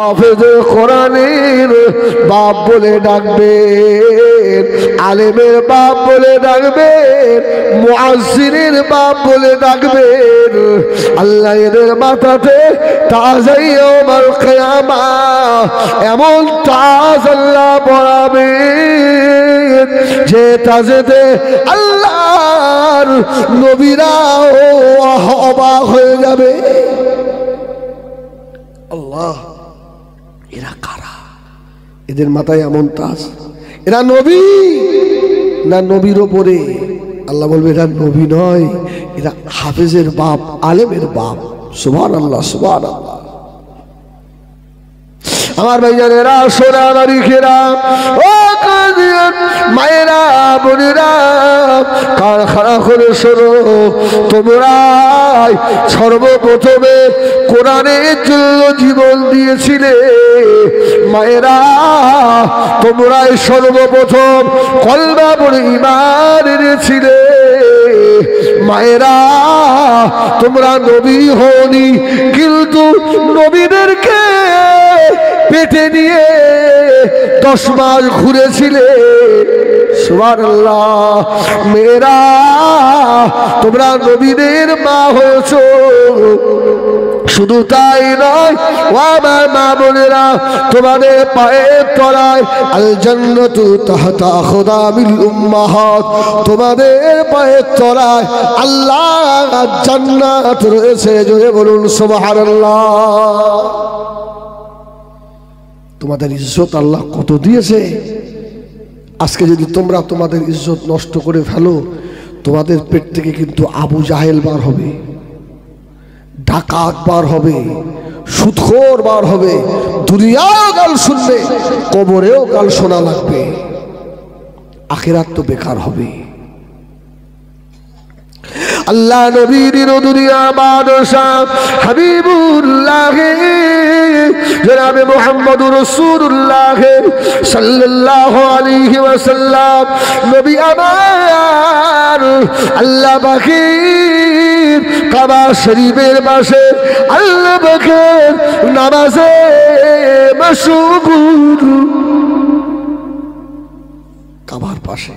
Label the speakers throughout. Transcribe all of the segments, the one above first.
Speaker 1: হাফেজে কোরআনের বাপ বলে ডাকবেন, আলেমের বাপ বলে ডাকবেন, মুআজ্জিনের বাপ বলে ডাকবেন। আল্লাহ এদের মাথাতে তাজে ইয়াউমুল কিয়ামাহ এমন তাজ আল্লাহ পরাবেন যে তাজেতে আল্লাহর নবীরাও অবাক হয়ে যাবে। আল্লাহ, এরা কারা? এদের মাথায় এমন তাজ, এরা নবী না নবীর ওপরে? আল্লাহ বলবে এরা নবী নয়, এরা হাফেজের বাপ, আলেমের বাপ। সুবহানাল্লাহ, সুবহানাল্লাহ। আমার ভাইজানেরা, সোনামারি খেরা, ও কাদিয়ান মায়েরা, বোনেরা, কারখানা করে শোনো, তোমরাই সর্বপ্রথমে কোরআনের জন্য জীবন দিয়েছিলে। মায়েরা, তোমরাই সর্বপ্রথম কলমা পড়ে ঈমান এনেছিলে। মায়েরা, তোমরা নবী হওনি, কিন্তু নবীদেরকে পেটে নিয়ে 10 মাস ঘুরেছিলে। সুবহানাল্লাহ। মেয়েরা, তোমরা নবীদের মা হয়েছো। শুধু তাই নয়, ও আমার মা বোনেরা, তোমাদের পায়ের তলায় আল জান্নাতু তাহতা আকদামিল উম্মাহাত, তোমাদের পায়ের তলায় আল্লাহ জান্নাত রয়েছে। জোরে বলুন সুবহানাল্লাহ। তোমাদের ইজ্জত আল্লাহ কত দিয়েছে। আজকে যদি তোমরা তোমাদের ইজ্জত নষ্ট করে ফেলো, তোমাদের পেট থেকে কিন্তু আবু জাহেল বার হবে, ডাকাত বার হবে, সুদখোর বার হবে। দুনিয়াও গাল শুনবে, কবরেও গাল শোনা লাগবে, আখিরাত তো বেকার হবে। আল্লাহ নবীর দুনিয়া বাদশাহ হাবিবুল্লাহ জনাবে মুহাম্মদুর রাসূলুল্লাহ সাল্লাল্লাহু আলাইহি ওয়াসাল্লাম নবী আমার আল্লাহ পাকের কাবা শরীফের পাশে আল্লাহ পাকের নামাজে মশগুল। কাবার পাশে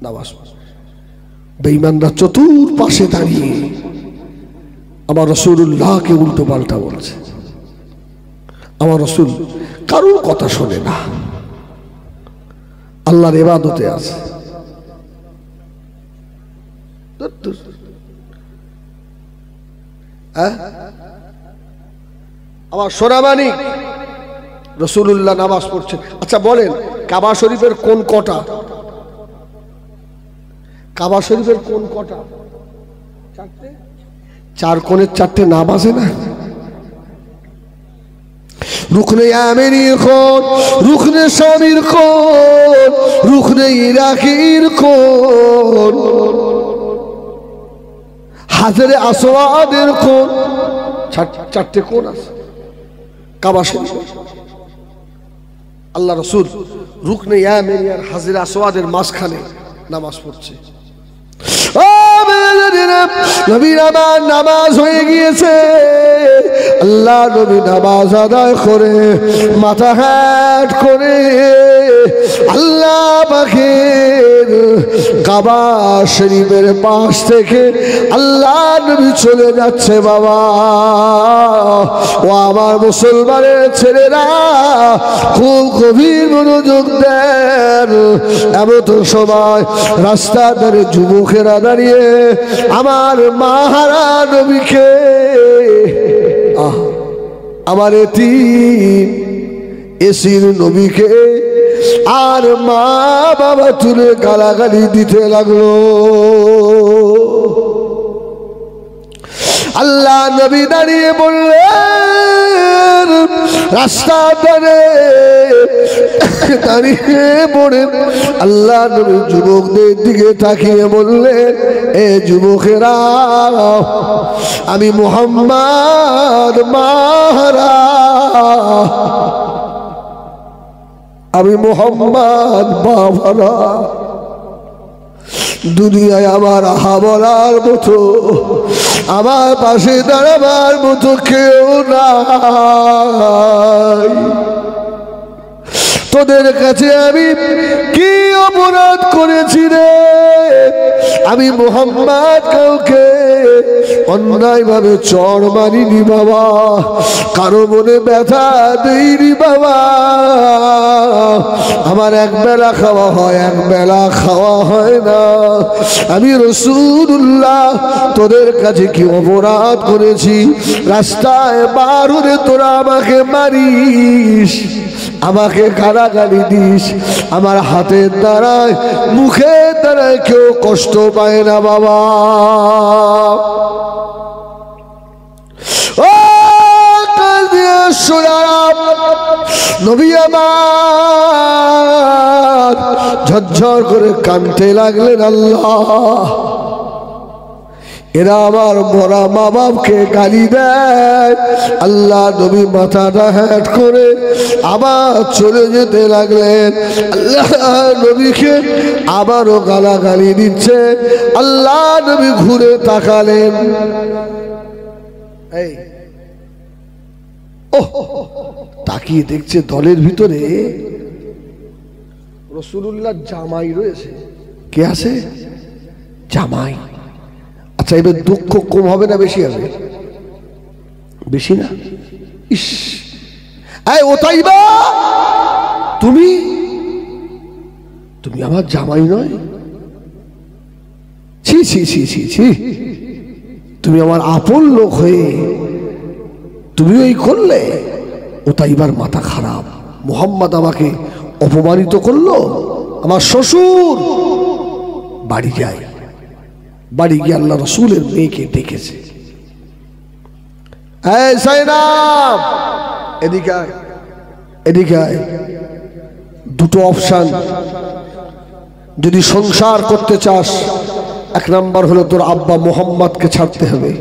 Speaker 1: নামাজ, বেঈমানরা চতুর্পাশে দাঁড়িয়ে আমার রাসূলুল্লাহকে উল্টো পাল্টা বলছে। আমার রাসূল কারোর কথা শোনে না, আল্লাহর ইবাদতে আছে। আমার সোনামানি রাসূলুল্লাহ নামাজ পড়ছেন। আচ্ছা বলেন, কাবা শরীফের কোন কটা? কাবা শরীফের কোন কটা? 4টে। 4 কোণের 4টে নাম আছে না? রুকনে ইয়ামানির কোণ, রুকনে শামির কোণ, রুকনে ইরাকির কোণ, হাজরে আসওয়াদের কোণ। 4টে কোণ আছে কাবা শরীফে। আল্লাহ রাসূল রুকনে ইয়ামানি আর হাজরে আসওয়াদের মাঝখানে নামাজ পড়ছে। নবীর আমার নামাজ হয়ে গিয়েছে। আল্লাহ নবী নামাজ আদায় করে মাথা হ্যাট করে আল্লাহ পাকের কাবা শরীফের পাশ থেকে আল্লাহ নবী চলে যাচ্ছে। বাবা ও আমার মুসলমানের ছেলেরা, খুব গভীর মনোযোগ দেন। এমন সময় রাস্তার ধারে যুবকেরা দাঁড়িয়ে আমার মাহারা নবীকে, আমার এতিম এসির নবীকে আর মা বাবা তুলে গালাগালি দিতে লাগলো। আল্লাহ নবী দাঁড়িয়ে বললেন, রাস্তা দাঁড়িয়ে পড়ে আল্লাহ নবী যুবকদের দিকে তাকিয়ে বললেন, এ যুবকেরা, আমি মুহাম্মদ মাহারা, আমি মুহাম্মদ বাবারা, দুনিয়ায় আমার আহা বলার মতো আমার পাশে দাঁড়াবার মতো কেউ নাই। তোদের কাছে আমি কি অপরাধ করেছি রে? আমি মুহাম্মদ কাউকে অন্যায় ভাবে চড় মারিনি বাবা, কারো মনে ব্যথা দেইনি বাবা। আমার এক বেলা খাওয়া হয়, এক বেলা খাওয়া হয় না। আমি রাসূলুল্লাহ তোদের কাছে কি অপরাধ করেছি? রাস্তায় বার হলে তোরা আমাকে মারিস, আমাকে গালাগালি দিস, আমার হাতের দ্বারায় মুখের দ্বারায় কেউ কষ্ট পায় না বাবা। ও নবী আমার ঝরঝর করে কাঁদতে লাগলেন। আল্লাহ, এরা আমার মরা মা বাপকে গালি দেয়। আল্লাহ নবী মাথাটা হ্যাট করে আবার চলে যেতে লাগলেন। আল্লাহ নবীকে আবারও গালাগালি দিচ্ছে। আল্লাহ নবী ঘুরে তাকালেন, এই তাকিয়ে দেখছে দলের ভিতরে রাসূলুল্লাহ জামাই রয়েছে। কে আছে? জামাই। আচ্ছা, এবার দুঃখ কম হবে না বেশি হবে? বেশি না? ইস, এই ওতাইবা, তুমি তুমি আমার জামাই নয়? ছি ছি ছি ছি ছি, তুমি আমার আপন লোক হয়ে তুমি এই করলে? ওতাইবার মাথা খারাপ। মুহাম্মদ আমাকে অপমানিত করলো। আমার শ্বশুর বাড়ি যায়, বাড়ি গিয়ে আল্লাহ রাসূলের মেয়েকে ডেকেছে। এই সাইনাব, এদিকে আয়, এদিকে আয়। দুটো অপশন, যদি সংসার করতে চাস, এক নাম্বার হলো তোর আব্বা মুহাম্মদকে ছাড়তে হবে,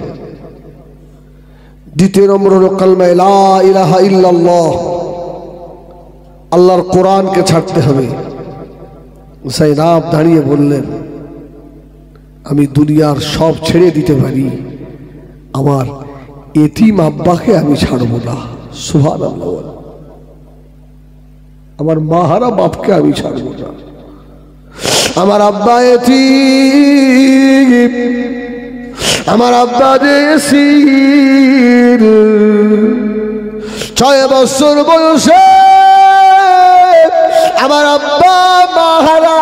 Speaker 1: দ্বিতীয় নম্বর হলো কালমা লা ইলাহা ইল্লাল্লাহ, আল্লাহর কোরআনকে ছাড়তে হবে। সাইনাব দাঁড়িয়ে বললেন, আমি দুনিয়ার সব ছেড়ে দিতে পারি, আমার এতিম আব্বাকে আমি ছাড়বো না। সুবহানাল্লাহ। আমার মাহারা বাপকে আমি ছাড়বো না। আমার আব্বা এতিম, আমার আব্বা যে এসির 6 বছর বয়সে আমার আব্বা মাহারা,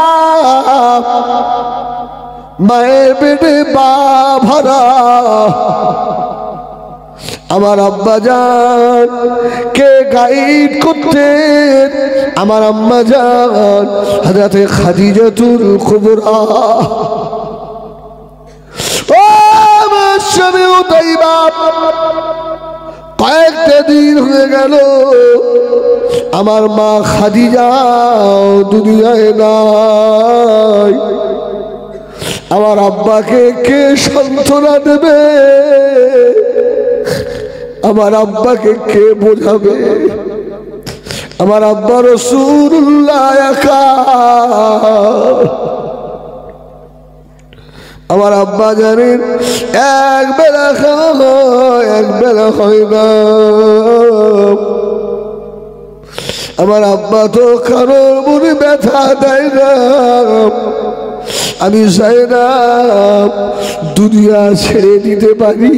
Speaker 1: মায়ের পেটে বাভারা। আমার আব্বা জান কে গাইড করতেন? আমার আম্মা জান হযরতে খাদিজাতুল কুবরা। ও আমার স্বামী উতাইবা, কয়েকটা দিন হয়ে গেল আমার মা খাদিজা দুনিয়ায় নাই। আমার আব্বাকে কে সান্ত্বনা দেবে? আমার আব্বাকে কে বোঝাবে? আমার আব্বা রাসূলুল্লাহ একা। আমার আব্বা জানেন এক বেলা খাওয়া হয়, এক বেলা হয় না। আমার আব্বা তো কারোর মনে ব্যথা দেয় না। আমি চাই না দুনিয়া ছেড়ে দিতে পারি,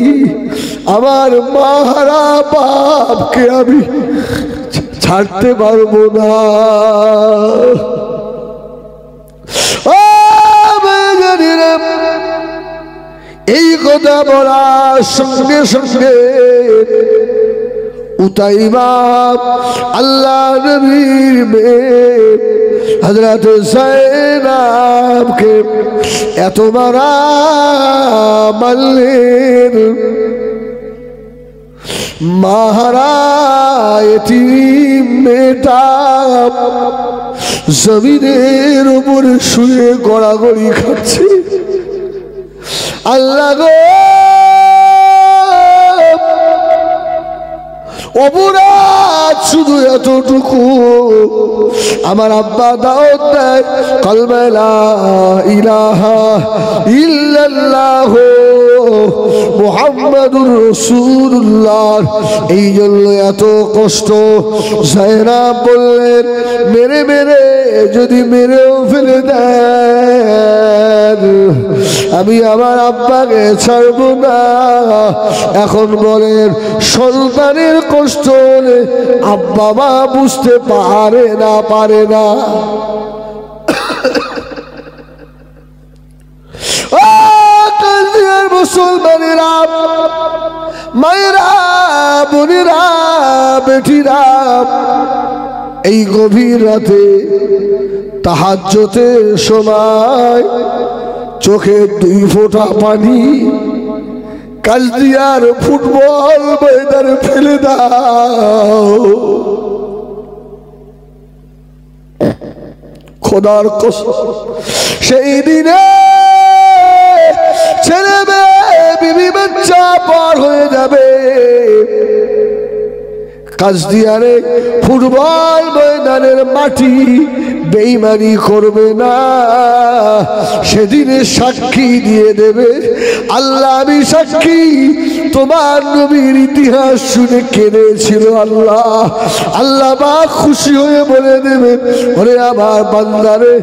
Speaker 1: আমার মাহারা বাপকে আমি ছাড়তে পারবো না। এই কথা বলার সঙ্গে সঙ্গে উতাইবা আল্লাহ নবীর মেয়ে হযরত যায়েনাবকে এত মারা মারলেন, মাহারা এতিম মেয়েটা জমিনের উপরে শুয়ে গড়াগড়ি খাচ্ছে। আল্লাহ গো, অপরাধ শুধু এতটুকু, আমার আব্বা দাওয়াত দেয় কালমা লা ইলাহা ইল্লাল্লাহ মুহাম্মাদুর রাসূলুল্লাহ। এই জন্য এত কষ্ট। যায়েনাব বললেন, মেরে মেরে যদি মেরেও ফেলে দেন আমি আমার আব্বাকে ছাড়ব না। এখন বলেন, সন্তানের কষ্ট হলে আব্বা মা বুঝতে পারে না, পারে না। মুসলমানেরা, মায়েরা, বোনেরা, বেটিরা, এই গভীর রাতে তাহাজ্জুদের সময় চোখে 2 ফোঁটা পানি কাজদিয়ার ফুটবল ময়দানে ফেলে দাও। খোদার কসম, সেই দিনে ছেলে মেয়ে বিবি বাচ্চা পার হয়ে যাবে। কাজদিয়ারে ফুটবল ময়দানের মাটি বেঈমানি করবে না। সেদিনে সাক্ষী দিয়ে দেবে, আল্লাহ আমি সাক্ষী, তোমার নবীর ইতিহাস শুনে কেঁদেছিল আল্লাহ। আল্লাহ বা খুশি হয়ে বলে দেবে, ওরে আমার বান্দারে,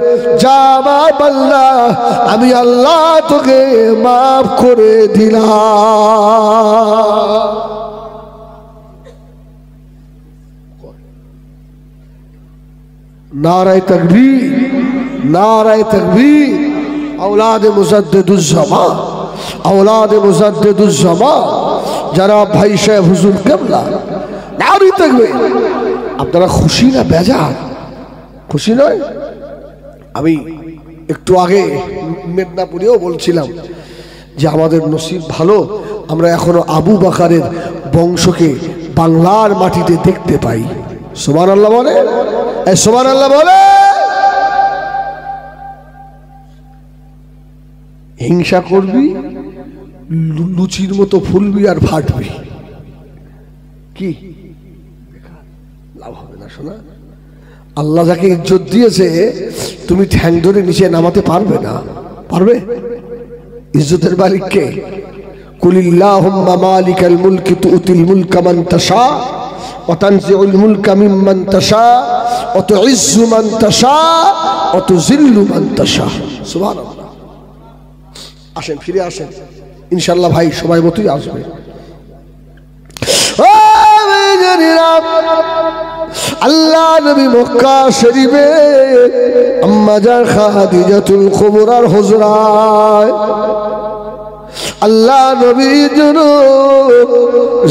Speaker 1: যা আমার বান্দা, আমি আল্লাহ তোকে মাফ করে দিলাম। नाराए तकबीर, नाराए तकबीर। औलाद मुजद्दिदुज़्ज़मा, औलाद मुजद्दिदुज़्ज़मा, যারা ভাই সাহেব হুজুর কেবলা, নারায়ে তাকবীর। আপনারা খুশি না বেজার? খুশি নয়? আমি একটু আগে মেদিনীপুরেও বলছিলাম যে আমাদের নসিব ভালো, আমরা এখনো আবু বকরের বংশকে বাংলার মাটিতে দেখতে পাই। সুবহানাল্লাহ বলে, সুবহানাল্লাহ বলে। হিংসা করবি, লুচির মতো ফুলবি আর ফাটবি, কি লাভ হবে না শোনা। আল্লাহ যাকে ইজ্জত দিয়েছে তুমি ঠ্যাং ধরে নিচে নামাতে পারবে না, পারবে? ইজ্জতের মালিক কে? কুলিল্লাহুম্মা মালিকাল মুলকি তুতিল মুলকা মান তাশা ওয়া তানজিউল মুলকা মিম্মান তাশা ওয়া তুইজ্জু মান তাশা ওয়া তুযিল্লু মান তাশা। সুবহানাল্লাহ। আসেন, ফিরে আসেন ইনশাআল্লাহ ভাই, সবাই মতোই আসবে। আল্লাহ নবী মক্কা শরীফে আম্মা জান খাদিজাতুল কুবরার হুজরায় আল্লাহ নবীর জন্য,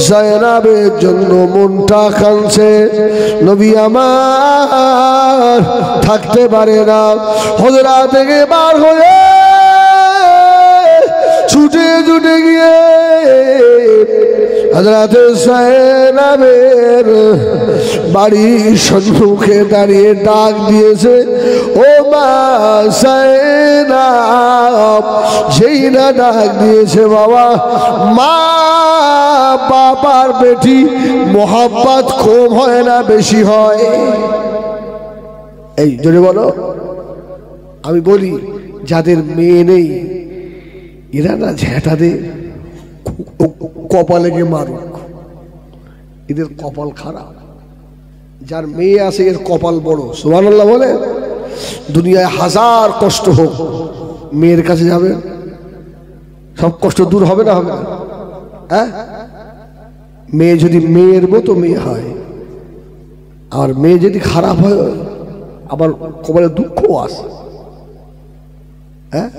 Speaker 1: যায়েনাবের জন্য মনটা কাঁদছে। নবী আমার থাকতে পারে না, হুজরা থেকে বার হয়ে ছুটে ছুটে গিয়ে হযরত যায়েনাবের বাড়ির সম্মুখে দাঁড়িয়ে ডাক দিয়েছে, ও মা যায়েনাব। যেই না ডাক দিয়েছে বাবা, মা বাবার বেটি মোহাব্বত কম হয় না বেশি হয়? এই জোরে বলো। আমি বলি যাদের মেয়ে নেই এরা না ঝেঁটাদের কপালে গিয়ে মারুক, এদের কপাল খারাপ। যার মেয়ে আছে এর কপাল বড়। সুবহানাল্লাহ বলে। দুনিয়ায় হাজার কষ্ট হোক, মেয়ের কাছে যাবে, সব কষ্ট দূর হবে না, হবে না? হ্যাঁ, মেয়ে যদি মেয়ের মতো মেয়ে হয়, আর মেয়ে যদি খারাপ হয় আবার কপালে দুঃখও আসে। হ্যাঁ,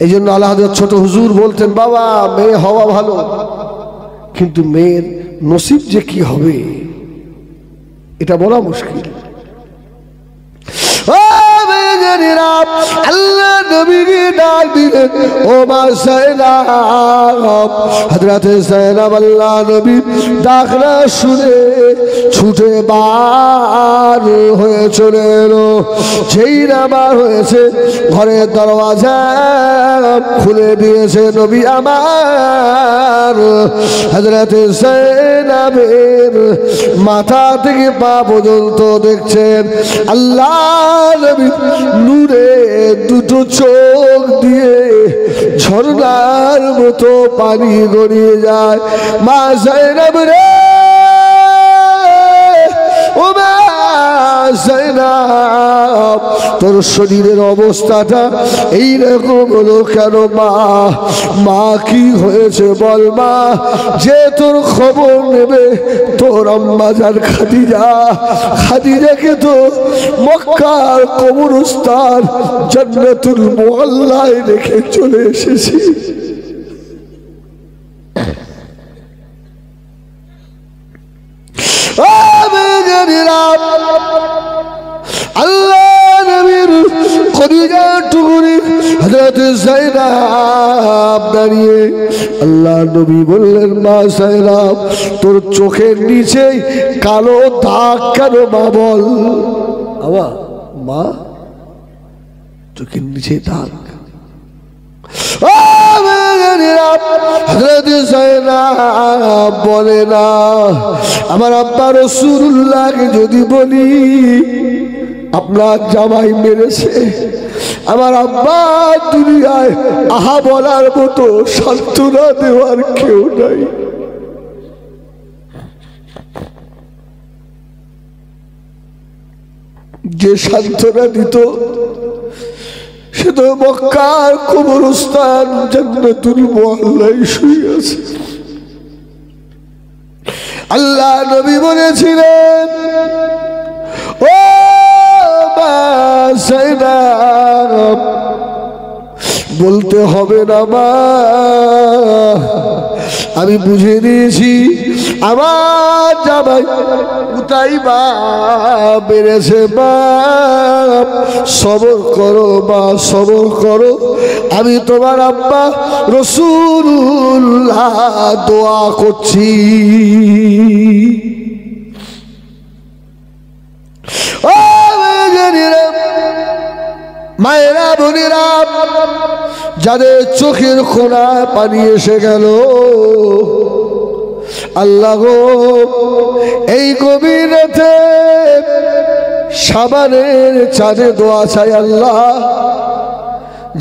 Speaker 1: এই জন্য আল্লাহ ছোট হুজুর বলতেন, বাবা মেয়ে হওয়া ভালো, কিন্তু মেয়ের নসিব যে কি হবে এটা বলা মুশকিল। আল্লাহ নবীকে ডাক দিলেন, ও মা যায়েনাব। হযরত যায়েনাব আল্লাহ নবী ডাক না শুনে ছুটে বার হয়ে চলে এলো। যেই না বার হয়েছে ঘরের দরওয়াজা খুলে দিয়েছে নবী আমার। হযরত যায়েনাবের মাথা থেকে পা পর্যন্ত দেখছেন আল্লাহ নবী নূরে দুটো চোখ দিয়ে ঝর্ণার মতো পানি গড়িয়ে যায়। মা যায়েনব রে, ও মা যায়েনব, তোর শরীরের অবস্থাটা এইরকম হলো কেন মা? মা কি হয়েছে বল মা? যে তোর খবর নেবে তোর আম্মা জান খাদিজা, খাদিজাকে তো মক্কার কবরস্থান জান্নাতুল মুআল্লায় রেখে চলে এসেছি। আল্লাহ নবীর খদিজা টুকুরি হযরত যায়েনব দাঁড়িয়ে, আল্লাহ নবী বললেন মা যায়েনব, তোর চোখের নিচে কালো দাগ কেন মা? বল মা, চোখের নিচে দাগ। হযরত যায়েনব বলে না, আমার আব্বা রাসূলুল্লাহকে যদি বলি আপনার জামাই মেরেছে, আমার আব্বা দুনিয়ায় আহা বলার মতো সান্ত্বনা দেওয়ার কেউ নাই। যে সান্ত্বনা দিত সে তো মক্কার কবরস্থান জান্নাতুল মুআল্লায় শুয়ে আছে। আল্লাহ নবী বলেছিলেন, ও মা যায়েনব, বলতে হবে না মা, আমি বুঝে নিয়েছি আমার জামাই উতাইবা বেড়েছে। মা সবর করো মা, সবর করো, আমি তোমার আব্বা রাসূলুল্লাহ দোয়া করছি। ও মায়েরা বোনেরা, যাদের চোখের কোণায় পানি এসে গেল, আল্লাহ গো এই গভীর রাতে শাবানের চাঁদে দোয়া চাই আল্লাহ,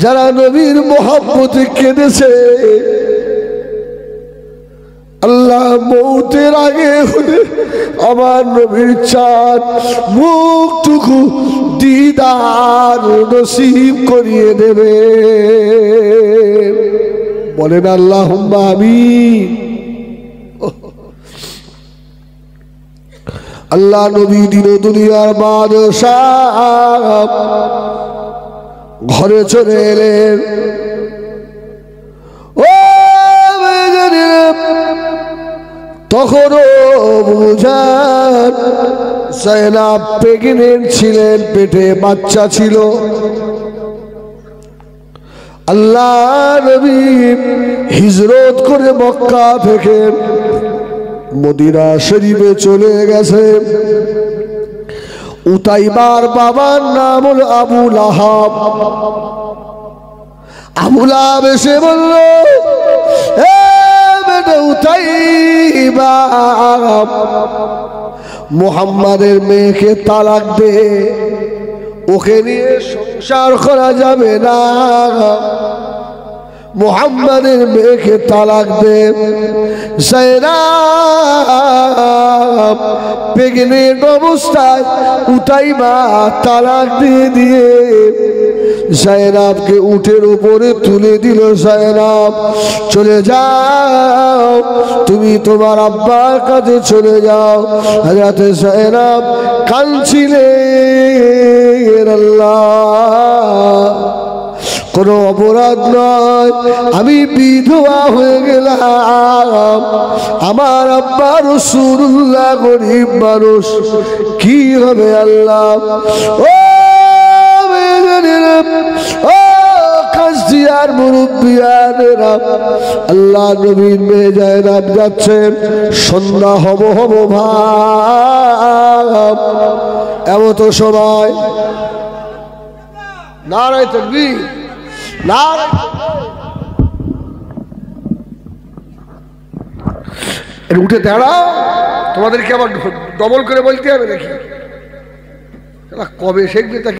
Speaker 1: যারা নবীর মহব্বতে কেঁদেছে আল্লাহ মৌতের আগে হলে আমার নবীর চাঁদ মুখটুকু দিদার নসিব করিয়ে দেবে। বলেন আল্লাহুম্মা আমিন। আল্লাহ নবী দিন দুনিয়ার বাদশাহ ঘরে চলে এলেন। ও তখনও বুঝান যায়েনব প্রেগনেন্ট ছিলেন, পেটে বাচ্চা ছিল। আল্লাহ নবী হিজরত করে মক্কা থেকে মদিনা শরীফে চলে গেছে। উতাইবার বাবার নাম হল আবু লাহাব। আবু লাহাব এসে বলল, এ বেটা উতাইবা, মুহাম্মাদের মেয়েকে তালাক দে, ওকে নিয়ে সংসার করা যাবে না, মুহাম্মাদের মেয়েকে তালাক দে। যায়েনব প্রেগনেন্ট অবস্থায় উতাইবা তালাক দিয়ে যায়েনবকে উটের উপরে তুলে দিল। যায়েনব চলে যাও, তুমি তোমার আব্বার কাছে চলে যাও। হযরত যায়েনব কাঁদছিলেন, আল্লাহ কোনো অপরাধ নয়, আমি বিধবা হয়ে গেলাম, আমার আব্বা রাসূলুল্লাহ গরীব মানুষ, কি হবে আল্লাহ? ও ও কাজদিয়ার মুরব্বিয়ানেরা, আল্লাহ নবীর মেয়ে যায়েনব যাচ্ছেন, সন্ধ্যা হব ভাব, এমন তো সবাই নারায়ে তাকবীর, উঠে দাঁড়াও, তোমাদেরকে আবার ডবল করে বলতে হবে নাকি? কবে শিখবে তা